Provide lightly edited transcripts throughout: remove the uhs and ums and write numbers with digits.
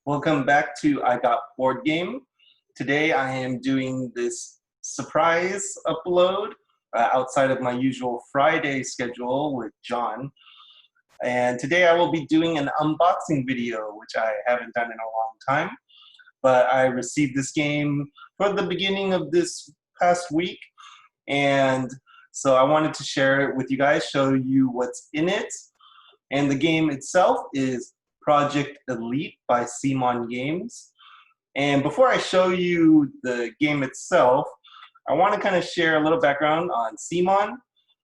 Welcome back to I Got Board Game. Today I am doing this surprise upload outside of my usual Friday schedule with John. And today I will be doing an unboxing video, which I haven't done in a long time. But I received this game for the beginning of this past week. And so I wanted to share it with you guys, show you what's in it. And the game itself is Project Elite by CMON Games. And before I show you the game itself, I want to kind of share a little background on CMON,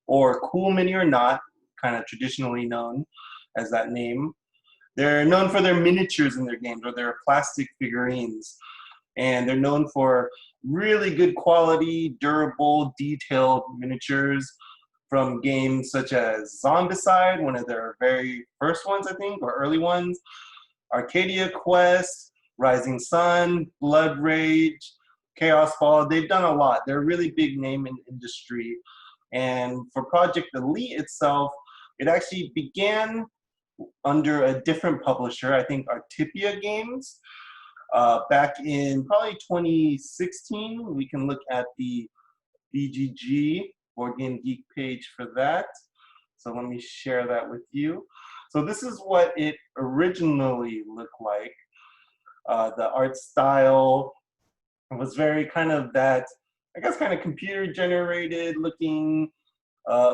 or Cool Mini or Not, kind of traditionally known as that name. They're known for their miniatures in their games, or their plastic figurines. And they're known for really good quality, durable, detailed miniatures from games such as Zombicide, one of their very first ones, I think, or early ones, Arcadia Quest, Rising Sun, Blood Rage, Chaos Ball. They've done a lot. They're a really big name in the industry. And for Project Elite itself, it actually began under a different publisher, I think Artipia Games, back in probably 2016. We can look at the BGG, Board Game Geek page for that. So let me share that with you. So this is what it originally looked like. The art style was very kind of that, I guess, kind of computer generated looking,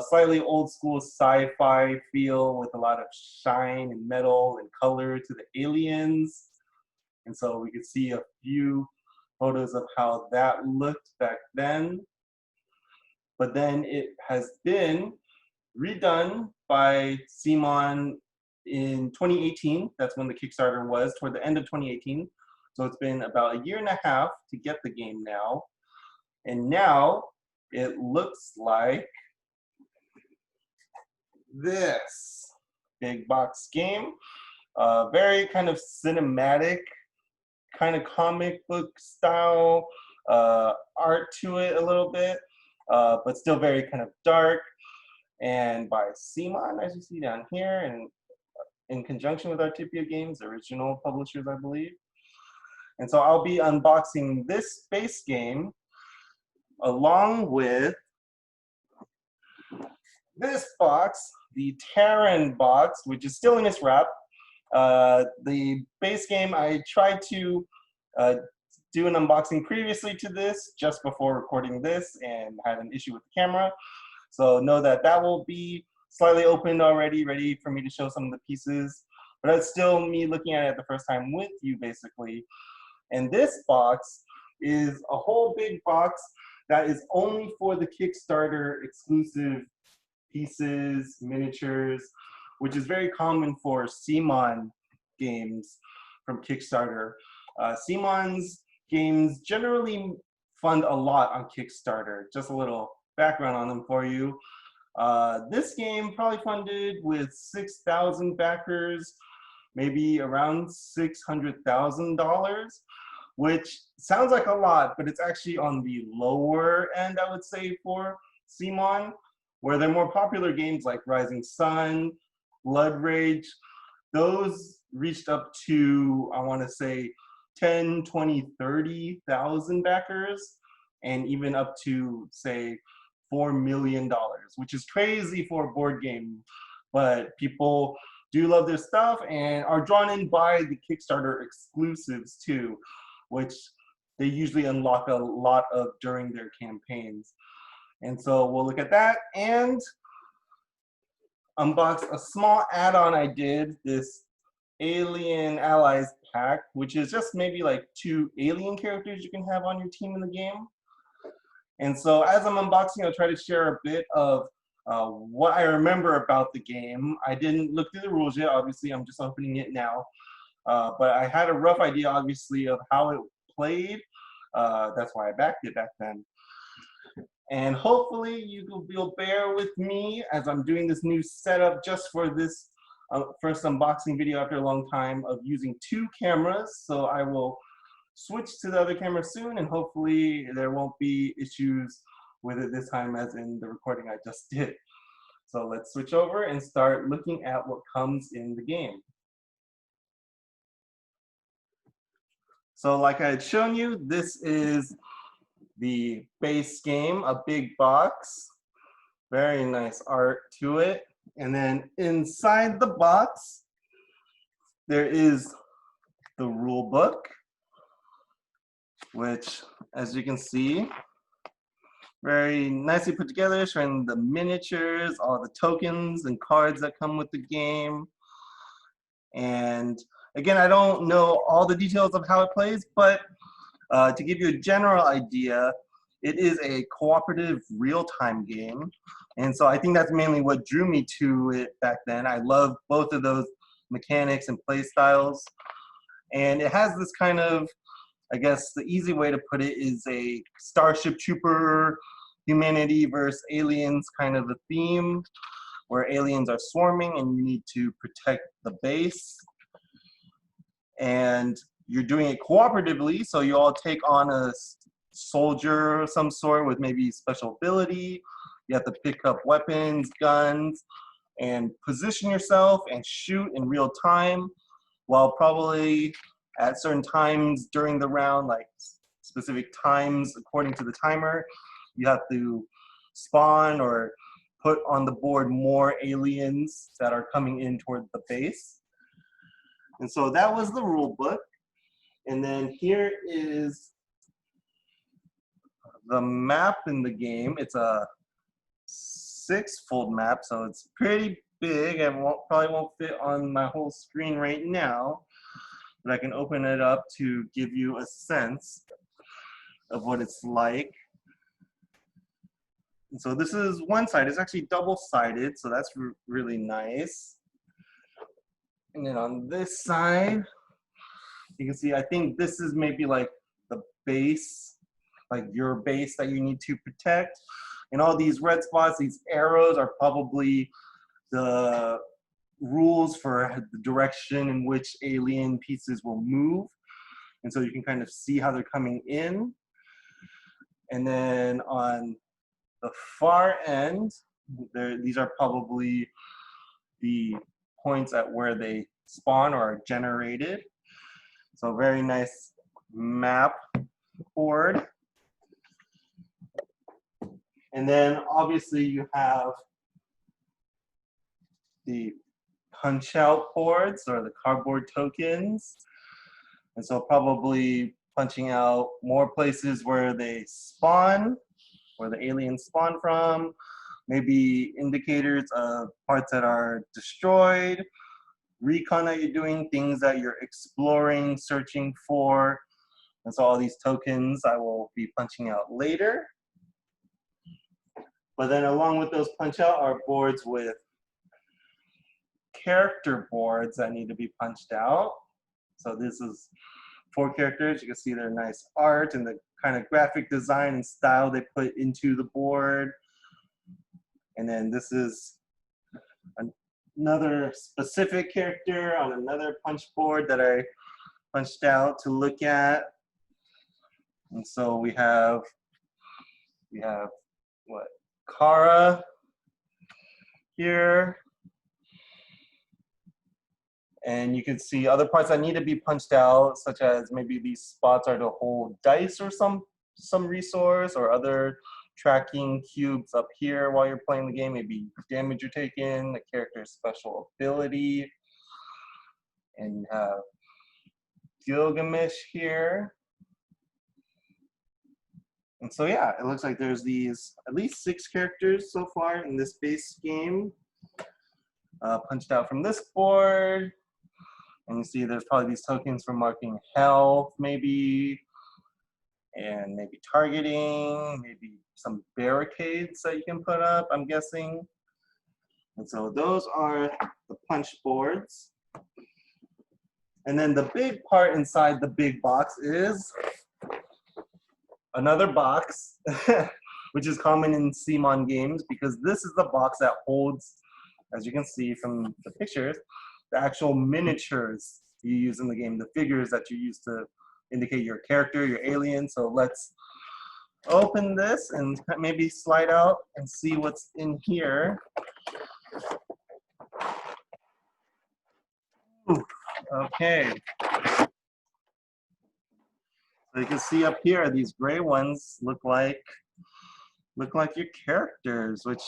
slightly old school sci-fi feel with a lot of shine and metal and color to the aliens. And so we could see a few photos of how that looked back then. But then it has been redone by CMON in 2018. That's when the Kickstarter was, toward the end of 2018. So it's been about a year and a half to get the game now. And now it looks like this big box game. Very kind of cinematic, kind of comic book style art to it a little bit. But still very kind of dark, and by CMON, as you see down here, and in conjunction with Artipia Games, original publishers, I believe. And so I'll be unboxing this base game along with this box, the Terran box, which is still in its wrap. The base game, I tried to do an unboxing previously to this, just before recording this, and had an issue with the camera. So know that that will be slightly opened already, ready for me to show some of the pieces. But it's still me looking at it the first time with you, basically. And this box is a whole big box that is only for the Kickstarter exclusive pieces, miniatures, which is very common for CMON games from Kickstarter. CMON's games generally fund a lot on Kickstarter. Just a little background on them for you. This game probably funded with 6,000 backers, maybe around $600,000, which sounds like a lot, but it's actually on the lower end, I would say, for CMON, where they're more popular games like Rising Sun, Blood Rage. Those reached up to, I want to say, 10, 20, 30,000 backers, and even up to, say, $4 million, which is crazy for a board game. But people do love their stuff and are drawn in by the Kickstarter exclusives too, which they usually unlock a lot of during their campaigns. And so we'll look at that and unbox a small add-on I did, this Alien Allies pack, which is just maybe like 2 alien characters you can have on your team in the game. And so as I'm unboxing, I'll try to share a bit of what I remember about the game. I didn't look through the rules yet, obviously, I'm just opening it now. But I had a rough idea, obviously, of how it played. That's why I backed it back then. And hopefully you'll bear with me as I'm doing this new setup just for this first unboxing video after a long time of using 2 cameras. So I will switch to the other camera soon, and hopefully there won't be issues with it this time as in the recording I just did. So let's switch over and start looking at what comes in the game. So like I had shown you, this is the base game, a big box. Very nice art to it. And then inside the box, there is the rule book, which, as you can see, very nicely put together, showing the miniatures, all the tokens and cards that come with the game. And again, I don't know all the details of how it plays, but to give you a general idea, it is a cooperative real-time game. And so I think that's mainly what drew me to it back then. I love both of those mechanics and play styles. And it has this kind of, I guess the easy way to put it is a Starship Trooper, humanity versus aliens kind of a theme, where aliens are swarming and you need to protect the base. And you're doing it cooperatively, so you all take on a soldier of some sort with maybe special ability. You have to pick up weapons, guns, and position yourself and shoot in real time, while probably at certain times during the round, like specific times according to the timer, you have to spawn or put on the board more aliens that are coming in toward the base. And so that was the rule book. And then here is the map in the game. It's a 6-fold map, so it's pretty big and probably won't fit on my whole screen right now, but I can open it up to give you a sense of what it's like. And so this is one side. It's actually double-sided, so that's really nice. And then on this side, you can see, I think this is maybe like the base, like your base that you need to protect. And all these red spots, these arrows are probably the rules for the direction in which alien pieces will move. And so you can kind of see how they're coming in. And then on the far end, these are probably the points at where they spawn or are generated. So very nice map board. And then obviously you have the punch out boards or the cardboard tokens. And so probably punching out more places where they spawn, where the aliens spawn from, maybe indicators of parts that are destroyed, recon that you're doing, things that you're exploring, searching for. And so all these tokens I will be punching out later. But then along with those punch out are boards with character boards that need to be punched out. So this is 4 characters. You can see their nice art and the kind of graphic design and style they put into the board. And then this is another specific character on another punch board that I punched out to look at. And so we have what, Kara here. And you can see other parts that need to be punched out, such as maybe these spots are to hold dice or some resource, or other tracking cubes up here while you're playing the game, maybe damage you're taking, the character's special ability. And you have Gilgamesh here. And so yeah, it looks like there's these at least 6 characters so far in this base game, punched out from this board. And you see there's probably these tokens for marking health, maybe, and maybe targeting, maybe some barricades that you can put up, I'm guessing. And so those are the punch boards. And then the big part inside the big box is another box, which is common in CMON games, because this is the box that holds, as you can see from the pictures, the actual miniatures you use in the game, the figures that you use to indicate your character, your alien. So let's open this and maybe slide out and see what's in here. Ooh, okay. So you can see up here, these gray ones look like your characters, which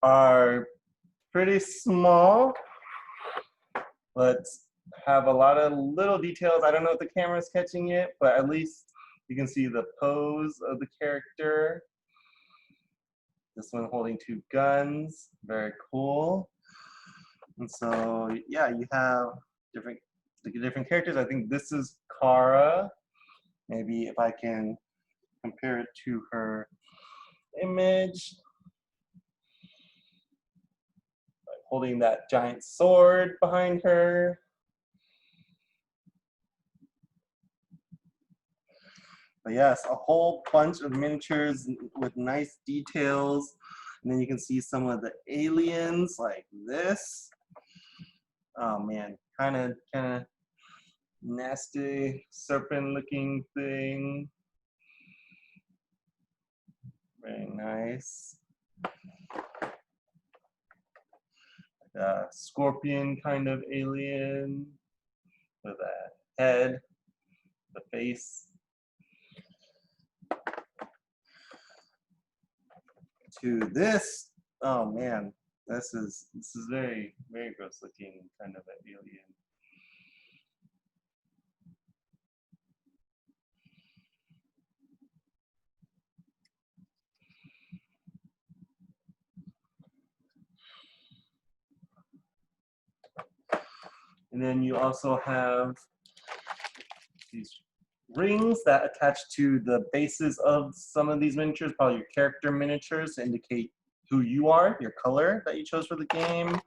are pretty small, but have a lot of little details. I don't know if the camera's catching it, but at least you can see the pose of the character. This one holding 2 guns, very cool. And so, yeah, you have different characters. I think this is Kara. Maybe if I can compare it to her image. Holding that giant sword behind her. But yes, a whole bunch of miniatures with nice details. And then you can see some of the aliens like this. Oh man, kind of nasty serpent looking thing. Very nice. Like a scorpion kind of alien with a head, the face. To this, oh man, this is very, very gross looking kind of an alien. And then you also have these rings that attach to the bases of some of these miniatures, probably your character miniatures, to indicate who you are, your color that you chose for the game.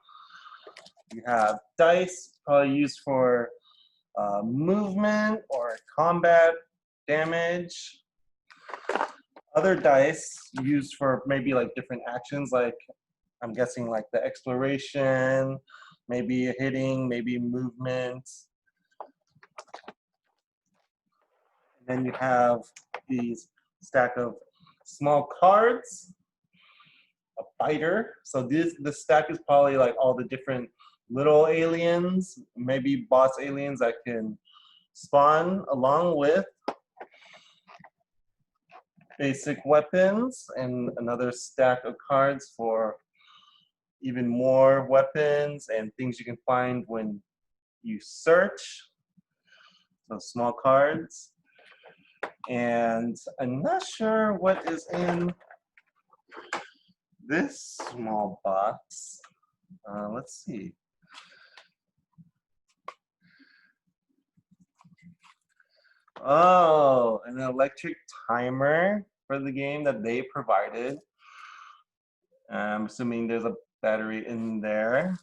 You have dice, probably used for movement or combat damage. Other dice used for maybe like different actions, like I'm guessing like the exploration, maybe hitting, maybe movement. And then you have these stack of small cards, a fighter. So this stack is probably like all the different little aliens, maybe boss aliens that can spawn, along with basic weapons, and another stack of cards for even more weapons and things you can find when you search. So small cards. And I'm not sure what is in this small box. Let's see. Oh, an electric timer for the game that they provided. I'm assuming there's a battery in there.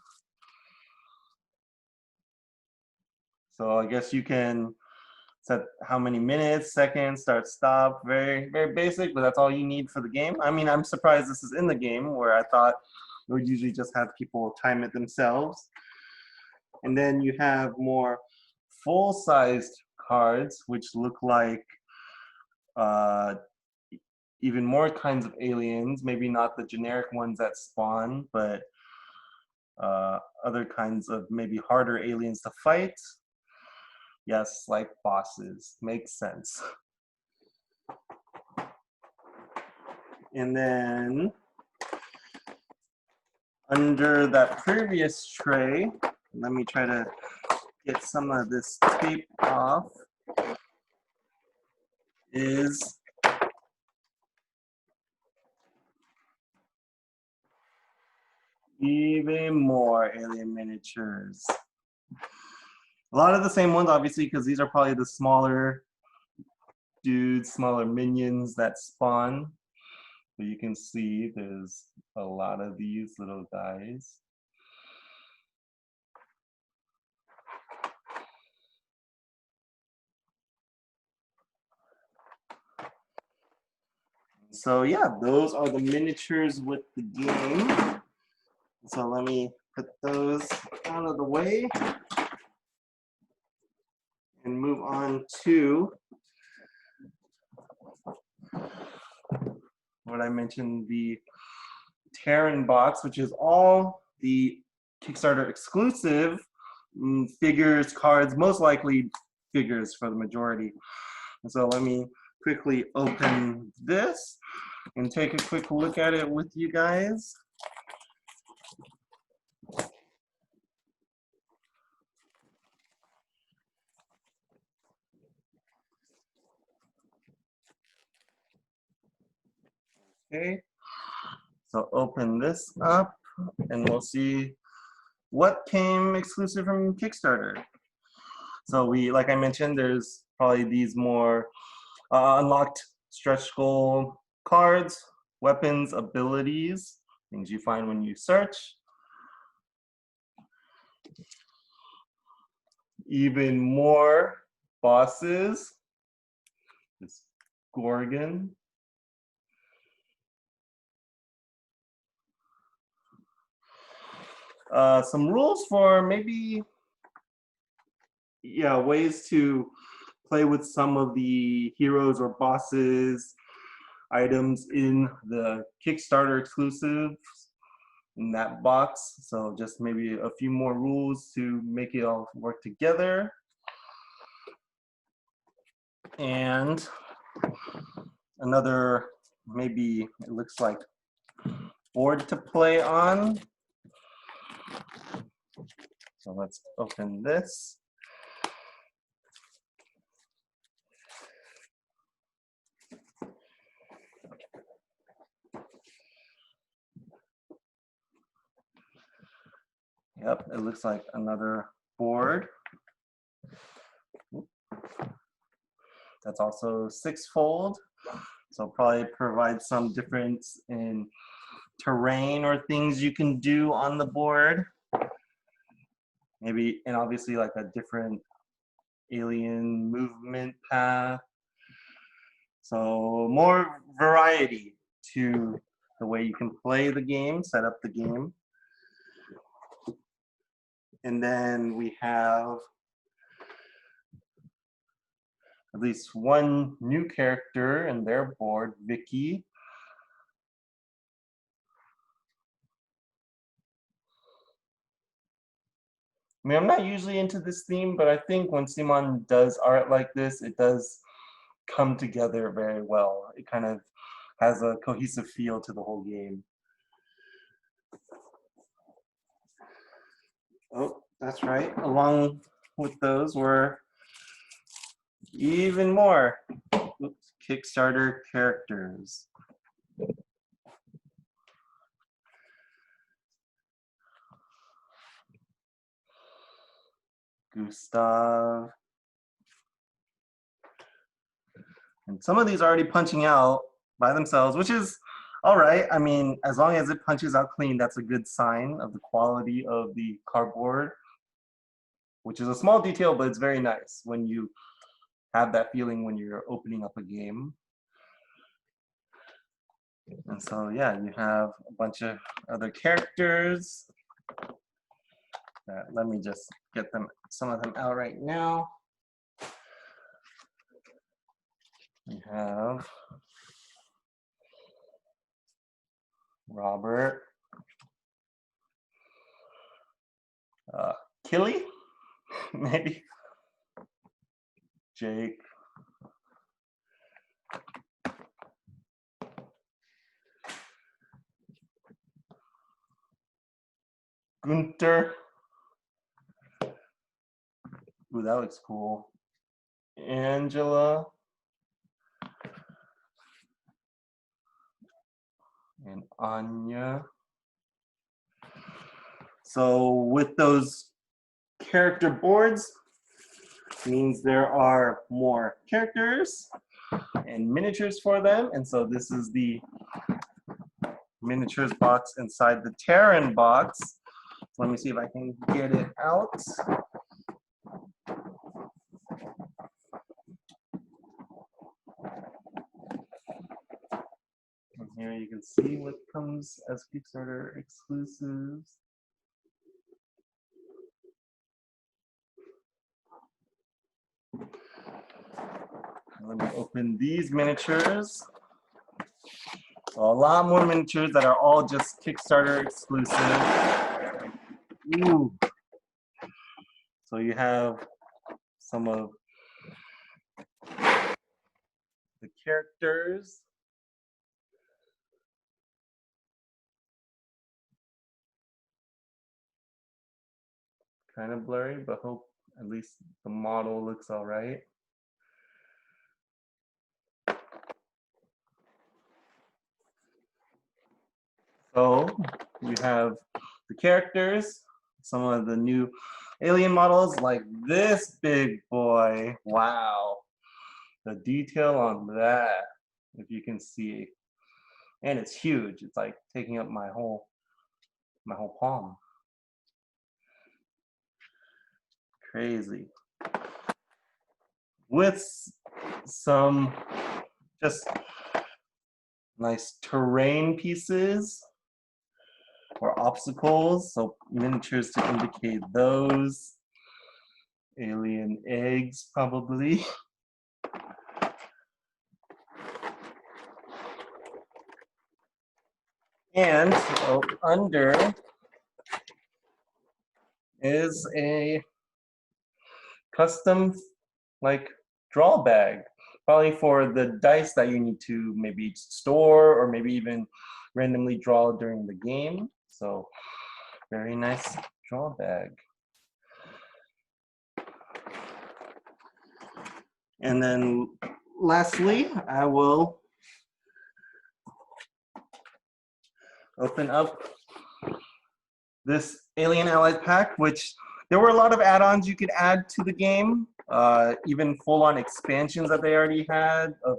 So I guess you can set how many minutes, seconds, start, stop. Very, very basic, but that's all you need for the game. I mean, I'm surprised this is in the game, where I thought we would usually just have people time it themselves. And then you have more full-sized cards, which look like even more kinds of aliens, maybe not the generic ones that spawn, but other kinds of maybe harder aliens to fight. Yes, like bosses, makes sense. And then under that previous tray, let me try to get some of this tape off, is even more alien miniatures. A lot of the same ones, obviously, because these are probably the smaller dudes, smaller minions that spawn. But you can see there's a lot of these little guys. So yeah, those are the miniatures with the game. So let me put those out of the way and move on to what I mentioned, the Terran box, which is all the Kickstarter exclusive figures, cards, most likely figures for the majority. And so let me quickly open this and take a quick look at it with you guys. Okay, so open this up and we'll see what came exclusive from Kickstarter. So like I mentioned, there's probably these more unlocked stretch goal cards, weapons, abilities, things you find when you search. Even more bosses. This Gorgon. Some rules for maybe, yeah, ways to play with some of the heroes or bosses, items in the Kickstarter exclusives in that box. So just maybe a few more rules to make it all work together. And another, maybe it looks like board to play on. So let's open this. Yep, it looks like another board. That's also 6-fold. So probably provide some difference in terrain or things you can do on the board. Maybe, and obviously like a different alien movement path. So more variety to the way you can play the game, set up the game. And then we have at least one new character in their board, Vicky. I mean, I'm not usually into this theme, but I think when CMON does art like this, it does come together very well. It kind of has a cohesive feel to the whole game. Oh, that's right. Along with those were even more Kickstarter characters. Gustav. And some of these are already punching out by themselves, which is all right. I mean, as long as it punches out clean, that's a good sign of the quality of the cardboard, which is a small detail, but it's very nice when you have that feeling when you're opening up a game. And so, yeah, you have a bunch of other characters. Let me just get some of them out right now. We have Robert, Killy, maybe, Jake, Gunter. Ooh, that looks cool. Angela. And Anya. So with those character boards, means there are more characters and miniatures for them. And so this is the miniatures box inside the Terran box. Let me see if I can get it out. And here you can see what comes as Kickstarter exclusives. Let me open these miniatures. So a lot more miniatures that are all just Kickstarter exclusive. Ooh. So you have some of the characters. Kind of blurry, but hope at least the model looks all right. So you have the characters, some of the new alien models like this big boy. Wow. The detail on that, if you can see. And it's huge. It's like taking up my whole palm. Crazy. With some just nice terrain pieces or obstacles, so miniatures to indicate those. Alien eggs, probably. And under is a custom like draw bag, probably for the dice that you need to maybe store or maybe even randomly draw during the game. So very nice draw bag. And then lastly, I will open up this Alien Allies pack, which there were a lot of add-ons you could add to the game, even full-on expansions that they already had of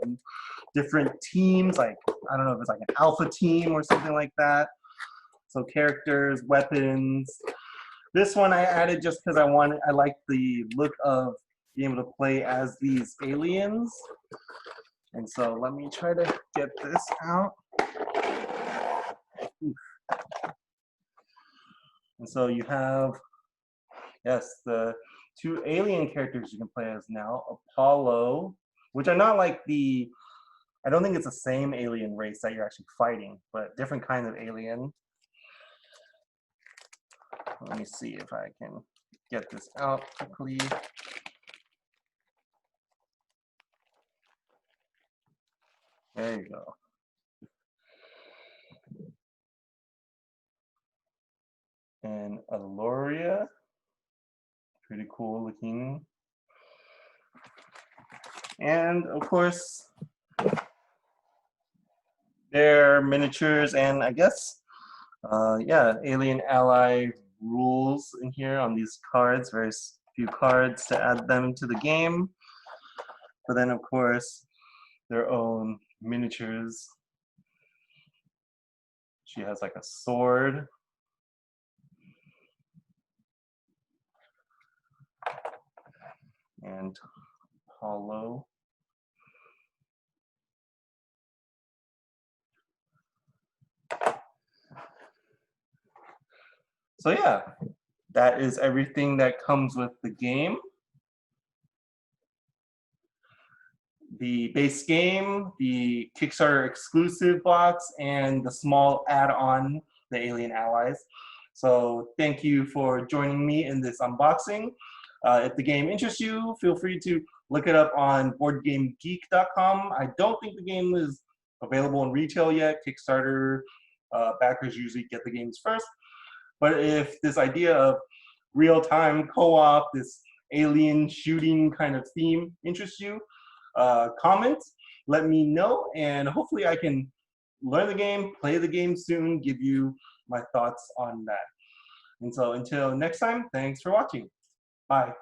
different teams, like, I don't know if it's like an alpha team or something like that. So characters, weapons. This one I added just because I like the look of being able to play as these aliens. And so let me try to get this out. Oof. And so you have, yes, the two alien characters you can play as now. Apollo, which are not like I don't think it's the same alien race that you're actually fighting, but different kinds of alien. Let me see if I can get this out quickly. There you go. And Aloria, pretty cool looking. And of course, their miniatures and I guess, yeah, alien ally rules in here on these cards, very few cards to add them to the game. But then of course, their own miniatures. She has like a sword. And Apollo. So yeah, that is everything that comes with the game. The base game, the Kickstarter exclusive box, and the small add-on, the Alien Allies. So thank you for joining me in this unboxing. If the game interests you, feel free to look it up on boardgamegeek.com. I don't think the game is available in retail yet. Kickstarter backers usually get the games first. But if this idea of real-time co-op, this alien shooting kind of theme interests you, comment, let me know, and hopefully I can learn the game, play the game soon, give you my thoughts on that. And so until next time, thanks for watching. Bye.